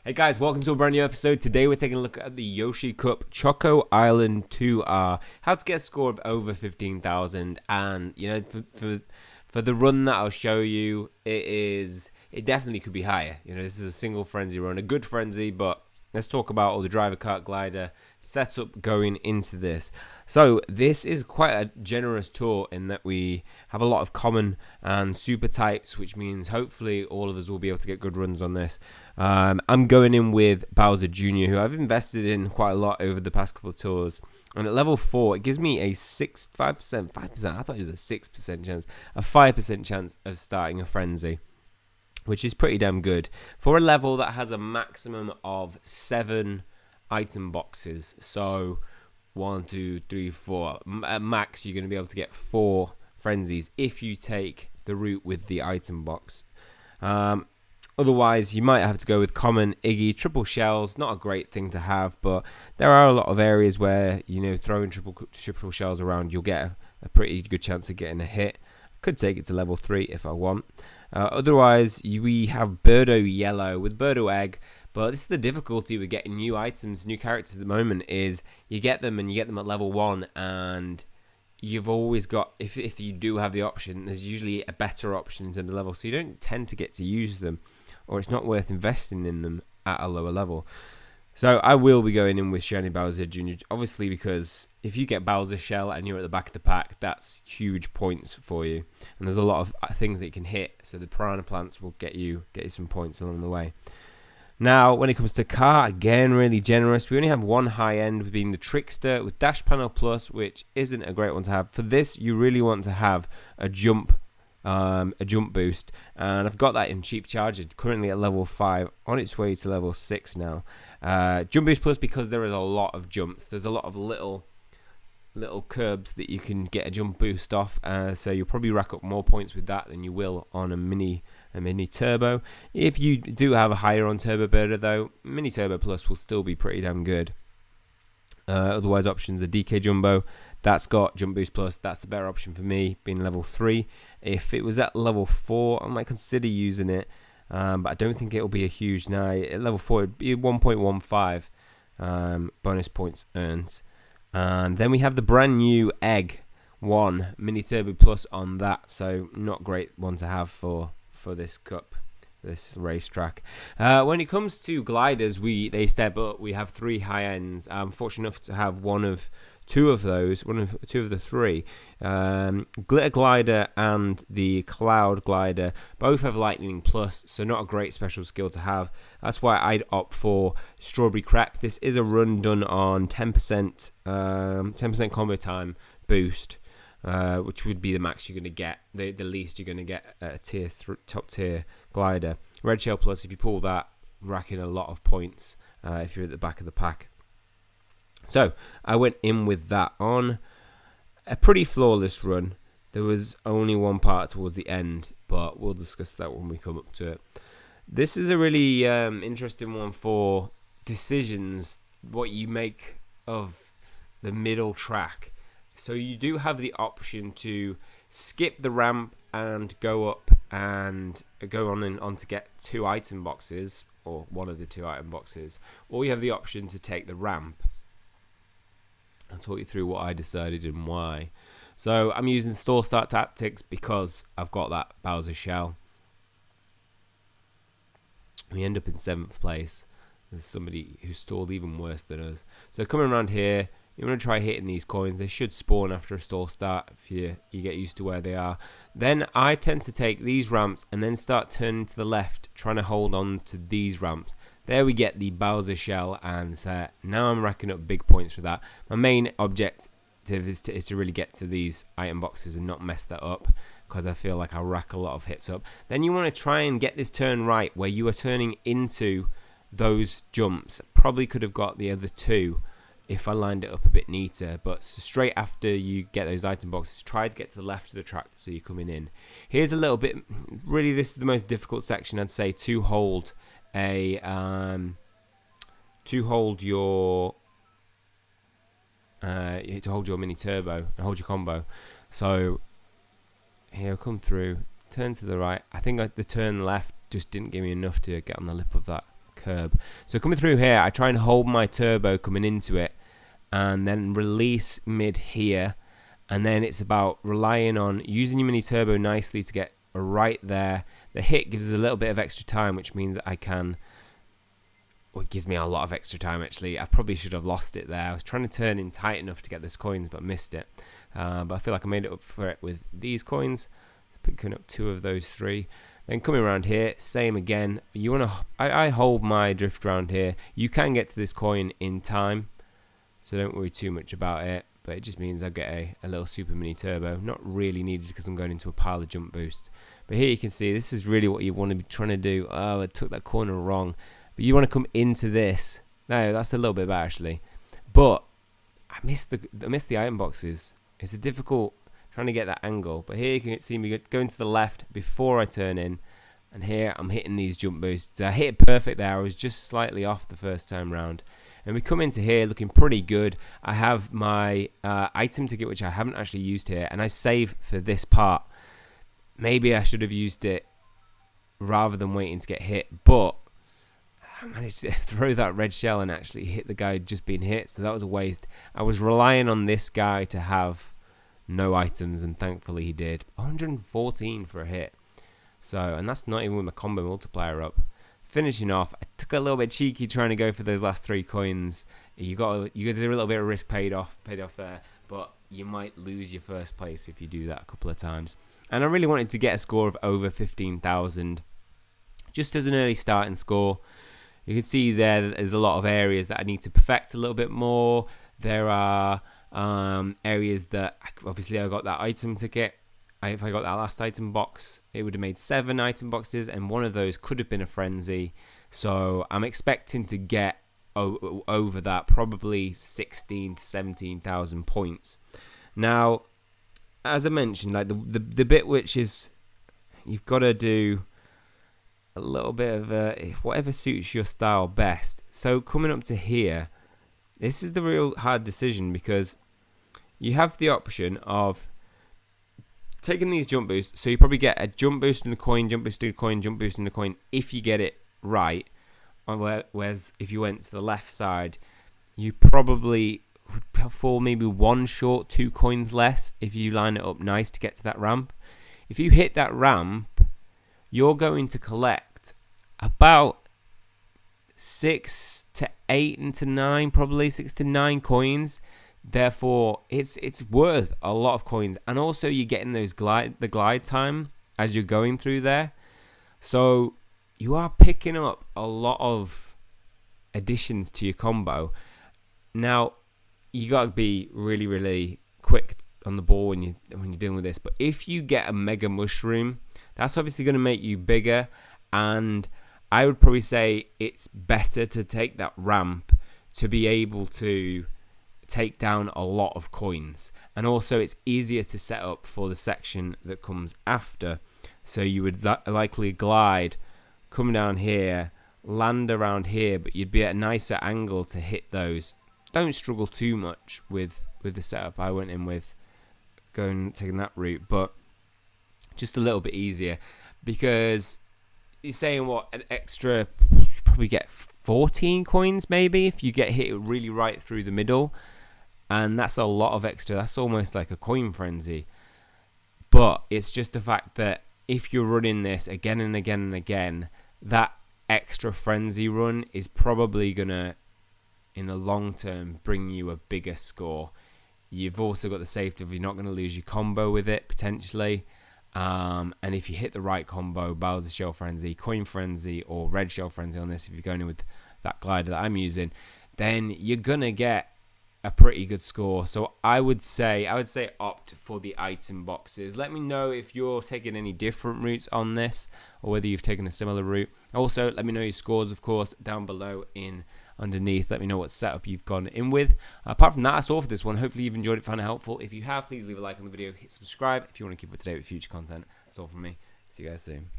Hey guys, welcome to a brand new episode. Today we're taking a look at the Yoshi Cup Choco Island 2R. How to get a score of over 15,000, and for the run that I'll show you, it definitely could be higher. This is a single frenzy run, a good frenzy, but let's talk about all the driver kart glider setup going into this. So this is quite a generous tour in that we have a lot of common and super types, which means hopefully all of us will be able to get good runs on this. I'm going in with Bowser Jr., who I've invested in quite a lot over the past couple of tours. And at level 4, it gives me a 5%, I thought it was a 6% chance, a 5% chance of starting a frenzy, which is pretty damn good for a level that has a maximum of 7 item boxes. So 1, 2, 3, 4. At max, you're going to be able to get 4 frenzies if you take the route with the item box. Otherwise, you might have to go with common, Iggy, triple shells. Not a great thing to have, but there are a lot of areas where, throwing triple shells around, you'll get a pretty good chance of getting a hit. Could take it to level 3 if I want. Otherwise, we have Birdo Yellow with Birdo Egg, but this is the difficulty with getting new items, new characters at the moment, is you get them at level 1, and you've always got, if you do have the option, there's usually a better option in terms of level, so you don't tend to get to use them, or it's not worth investing in them at a lower level. So I will be going in with Shiny Bowser Jr., obviously, because if you get Bowser Shell and you're at the back of the pack, that's huge points for you. And there's a lot of things that you can hit, so the Piranha Plants will get you some points along the way. Now, when it comes to Kart, again, really generous. We only have one high end, being the Trickster with Dash Panel Plus, which isn't a great one to have. For this, you really want to have a jump boost, and I've got that in cheap charge. It's currently at level 5, on its way to level 6 now. Jump boost plus, because there is a lot of jumps. There's a lot of little curbs that you can get a jump boost off, so you'll probably rack up more points with that than you will on a mini turbo. If you do have a higher on turbo birder though, mini turbo plus will still be pretty damn good. Otherwise, options are DK Jumbo. That's got jump boost plus. That's the better option for me, being level 3. If it was at level 4, I might consider using it, but I don't think it'll be a huge night. At level 4, it'd be 1.15 bonus points earned. And then we have the brand new Egg 1 mini turbo plus on that, so not great one to have for this cup, this racetrack. When it comes to gliders, they step up. We have 3 high ends. I'm fortunate enough to have two of the 3. Glitter Glider and the Cloud Glider both have Lightning Plus, so not a great special skill to have. That's why I'd opt for Strawberry Crepe. This is a run done on 10% combo time boost, which would be the max you're going to get, the least you're going to get at a top tier glider. Red Shell Plus, if you pull that, racking a lot of points if you're at the back of the pack. So I went in with that on a pretty flawless run. There was only one part towards the end, but we'll discuss that when we come up to it. This is a really interesting one for decisions, what you make of the middle track. So you do have the option to skip the ramp and go up and go on to get 2 item boxes, or one of the 2 item boxes, or you have the option to take the ramp. I'll talk you through what I decided and why. So I'm using stall start tactics because I've got that Bowser Shell. We end up in 7th place. There's somebody who stalled even worse than us. So coming around here, you want to try hitting these coins. They should spawn after a stall start if you get used to where they are. Then I tend to take these ramps and then start turning to the left, trying to hold on to these ramps. There we get the Bowser Shell, and now I'm racking up big points for that. My main objective is to really get to these item boxes and not mess that up, because I feel like I'll rack a lot of hits up. Then you want to try and get this turn right, where you are turning into those jumps. Probably could have got the other 2 if I lined it up a bit neater, but straight after you get those item boxes, try to get to the left of the track so you're coming in. Here's a little bit, really this is the most difficult section, I'd say, to hold your mini turbo and hold your combo. So here, come through, turn to the right. I think the turn left just didn't give me enough to get on the lip of that curb. So coming through here, I try and hold my turbo coming into it, and then release mid here, and then it's about relying on using your mini turbo nicely to get right there. The hit gives us a little bit of extra time, which means I can, well, it gives me a lot of extra time actually. I probably should have lost it there. I was trying to turn in tight enough to get those coins, but missed it. But I feel like I made it up for it with these coins. So picking up 2 of those 3. Then coming around here, same again. You want to, I hold my drift around here. You can get to this coin in time, so don't worry too much about it. But it just means I get a little super mini turbo. Not really needed because I'm going into a pile of jump boost. But here you can see this is really what you want to be trying to do. Oh, I took that corner wrong. But you want to come into this. No, that's a little bit bad actually. But I missed the item boxes. It's a difficult trying to get that angle. But here you can see me going to the left before I turn in. And here I'm hitting these jump boosts. I hit it perfect there. I was just slightly off the first time round. And we come into here looking pretty good. I have my item ticket, which I haven't actually used here. And I save for this part. Maybe I should have used it rather than waiting to get hit. But I managed to throw that red shell and actually hit the guy just being hit. So that was a waste. I was relying on this guy to have no items. And thankfully he did. 114 for a hit. So, and that's not even with my combo multiplier up. Finishing off, I took a little bit cheeky trying to go for those last 3 coins. You got a little bit of risk paid off there, but you might lose your first place if you do that a couple of times. And I really wanted to get a score of over 15,000, just as an early starting score. You can see there's a lot of areas that I need to perfect a little bit more. There are areas that obviously I got that item ticket. If I got that last item box, it would have made 7 item boxes, and one of those could have been a frenzy. So I'm expecting to get over that, probably 16 to 17,000 points. Now, as I mentioned, like the bit which is, you've got to do a little bit of whatever suits your style best. So coming up to here, this is the real hard decision, because you have the option of taking these jump boosts. So you probably get a jump boost in the coin, jump boost in the coin, jump boost in the coin if you get it right. Whereas if you went to the left side, you probably would fall maybe 1 short, 2 coins less if you line it up nice to get to that ramp. If you hit that ramp, you're going to collect about 6 to 8 and to 9, probably 6 to 9 coins. Therefore, it's worth a lot of coins, and also you're getting those the glide time as you're going through there. So you are picking up a lot of additions to your combo. Now you gotta be really, really quick on the ball when you're dealing with this. But if you get a mega mushroom, that's obviously going to make you bigger, and I would probably say it's better to take that ramp to be able to take down a lot of coins. And also it's easier to set up for the section that comes after. So you would likely glide, come down here, land around here, but you'd be at a nicer angle to hit those. Don't struggle too much with the setup I went in with, taking that route, but just a little bit easier, because you're saying what, an extra, you probably get 14 coins maybe if you get hit really right through the middle. And that's a lot of extra. That's almost like a coin frenzy. But it's just the fact that if you're running this again and again and again, that extra frenzy run is probably going to, in the long term, bring you a bigger score. You've also got the safety of you're not going to lose your combo with it, potentially. And if you hit the right combo, Bowser Shell Frenzy, Coin Frenzy, or Red Shell Frenzy on this, if you're going in with that glider that I'm using, then you're going to get a pretty good score. So I would say opt for the item boxes. Let me know if you're taking any different routes on this, or whether you've taken a similar route. Also, let me know your scores, of course, down below underneath. Let me know what setup you've gone in with. Apart from that, that's all for this one. Hopefully you've enjoyed it, found it helpful. If you have, please leave a like on the video, hit subscribe if you want to keep up to date with future content. That's all from me. See you guys soon.